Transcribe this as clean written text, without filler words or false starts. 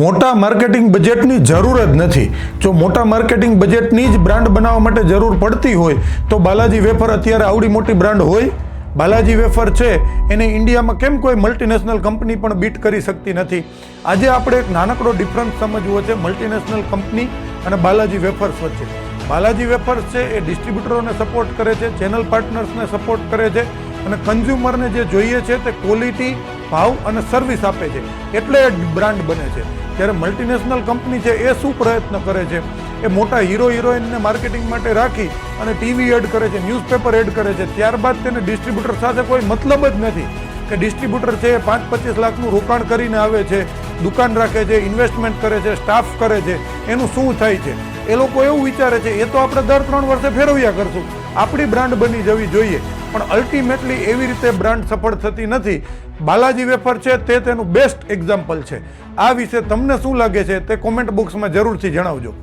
મોટા માર્કેટિંગ બજેટની જરૂર જ નથી. જો મોટા માર્કેટિંગ બજેટની જ બ્રાન્ડ બનાવવા માટે જરૂર પડતી હોય તો બાલાજી વેફર અત્યારે આવડી મોટી બ્રાન્ડ હોય? બાલાજી વેફર છે એને ઇન્ડિયામાં કેમ કોઈ મલ્ટીનેશનલ કંપની પણ બીટ કરી શકતી નથી? આજે આપણે એક નાનકડો ડિફરન્સ સમજવો છે મલ્ટીનેશનલ કંપની અને બાલાજી વેફર્સ વચ્ચે. બાલાજી વેફર્સ છે એ ડિસ્ટ્રીબ્યુટરોને સપોર્ટ કરે છે, ચેનલ પાર્ટનર્સને સપોર્ટ કરે છે અને કન્ઝ્યુમરને જે જોઈએ છે તે ક્વોલિટી, ભાવ અને સર્વિસ આપે છે, એટલે એ બ્રાન્ડ બને છે. જ્યારે મલ્ટીનેશનલ કંપની છે એ શું પ્રયત્ન કરે છે? એ મોટા હીરો હિરોઈનને માર્કેટિંગ માટે રાખી અને ટીવી એડ કરે છે, ન્યૂઝપેપર એડ કરે છે, ત્યારબાદ તેને ડિસ્ટ્રીબ્યુટર સાથે કોઈ મતલબ જ નથી કે ડિસ્ટ્રીબ્યુટર છે એ 5-25 લાખનું રોકાણ કરીને આવે છે, દુકાન રાખે છે, ઇન્વેસ્ટમેન્ટ કરે છે, સ્ટાફ કરે છે, એનું શું થાય છે? એ લોકો એવું વિચારે છે એ તો આપણે દર 3 વર્ષે ફેરવ્યા કરશું, આપણી બ્રાન્ડ બની જવી જોઈએ. પણ અલ્ટિમેટલી એવી રીતે બ્રાન્ડ સફળ થતી નથી. બાલાજી વેફર છે તે તેનું બેસ્ટ એક્ઝામ્પલ છે. આ વિશે તમને શું લાગે છે તે કોમેન્ટ બોક્સમાં જરૂરથી જણાવજો.